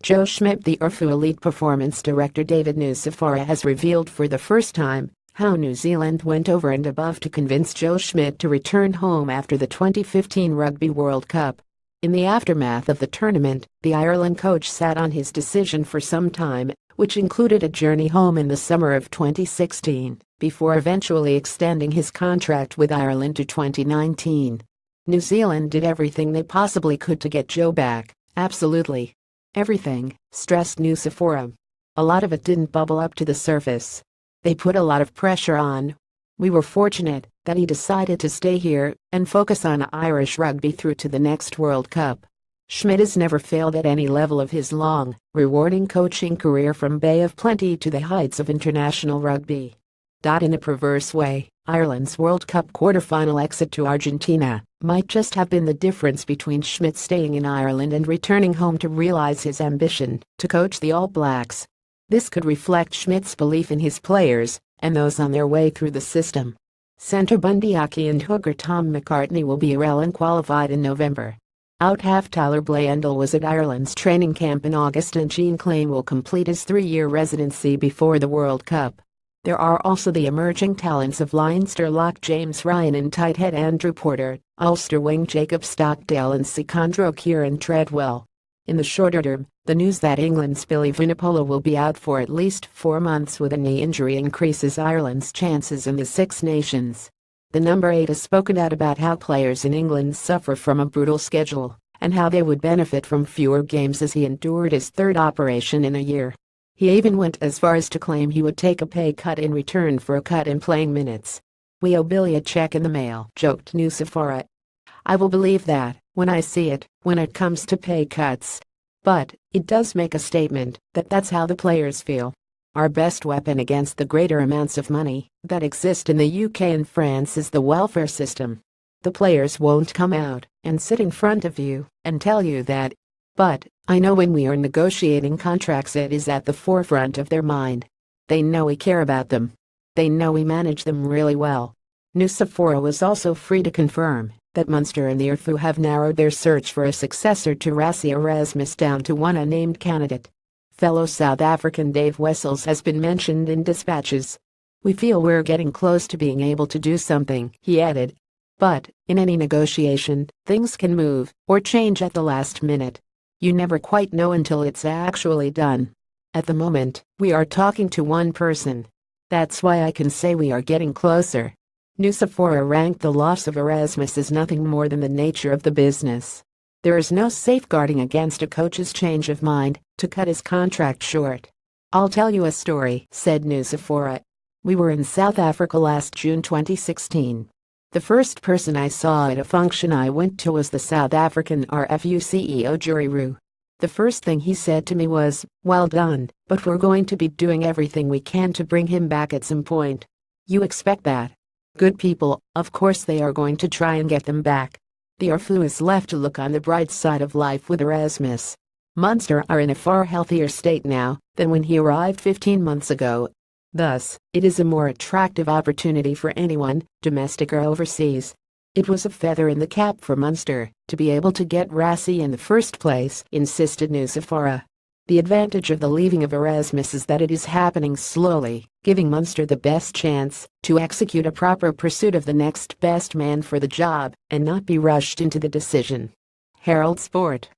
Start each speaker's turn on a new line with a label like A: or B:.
A: Joe Schmidt. The Irfu elite performance director David Nucifora has revealed for the first time how New Zealand went over and above to convince Joe Schmidt to return home after the 2015 Rugby World Cup. In the aftermath of the tournament, the Ireland coach sat on his decision for some time, which included a journey home in the summer of 2016, before eventually extending his contract with Ireland to 2019. New Zealand did everything they possibly could to get Joe back, absolutely everything, stressed Nucifora. A lot of it didn't bubble up to the surface. They put a lot of pressure on. We were fortunate that he decided to stay here and focus on Irish rugby through to the next World Cup. Schmidt has never failed at any level of his long, rewarding coaching career, from Bay of Plenty to the heights of international rugby. In a perverse way, Ireland's World Cup quarter-final exit to Argentina might just have been the difference between Schmidt staying in Ireland and returning home to realize his ambition to coach the All Blacks. This could reflect Schmidt's belief in his players and those on their way through the system. Centre Bundy Aki and hooker Tom McCartney will be Ireland qualified in November. Out-half Tyler Blayendal was at Ireland's training camp in August, and Jean Klein will complete his 3-year residency before the World Cup. There are also the emerging talents of Leinster lock James Ryan and tight head Andrew Porter, Ulster wing Jacob Stockdale and Sicandro Kieran Treadwell. In the shorter term, the news that England's Billy Vunipola will be out for at least 4 months with a knee injury increases Ireland's chances in the Six Nations. The number 8 has spoken out about how players in England suffer from a brutal schedule and how they would benefit from fewer games as he endured his 3rd operation in a year. He even went as far as to claim he would take a pay cut in return for a cut in playing minutes. "We owe Billy a check in the mail," joked Nucifora. "I will believe that when I see it, when it comes to pay cuts. But it does make a statement that that's how the players feel. Our best weapon against the greater amounts of money that exist in the UK and France is the welfare system. The players won't come out and sit in front of you and tell you that. But I know when we are negotiating contracts, it is at the forefront of their mind. They know we care about them. They know we manage them really well." Nucifora was also free to confirm that Munster and the Irfu have narrowed their search for a successor to Rassie Erasmus down to one unnamed candidate. Fellow South African Dave Wessels has been mentioned in dispatches. "We feel we're getting close to being able to do something," he added. But in any negotiation, things can move or change at the last minute. You never quite know until it's actually done. At the moment, we are talking to one person. That's why I can say we are getting closer. Nucifora ranked the loss of Erasmus as nothing more than the nature of the business. There is no safeguarding against a coach's change of mind to cut his contract short. "I'll tell you a story," said Nucifora. "We were in South Africa last June 2016. The first person I saw at a function I went to was the South African RFU CEO Jury Roo. The first thing he said to me was, 'Well done, but we're going to be doing everything we can to bring him back at some point.' You expect that. Good people, of course they are going to try and get them back. The Irfu is left to look on the bright side of life with Erasmus. Munster are in a far healthier state now than when he arrived 15 months ago. Thus, it is a more attractive opportunity for anyone, domestic or overseas. It was a feather in the cap for Munster to be able to get Rassie in the first place," insisted Nucifora. "The advantage of the leaving of Erasmus is that it is happening slowly, giving Munster the best chance to execute a proper pursuit of the next best man for the job and not be rushed into the decision." Herald Sport.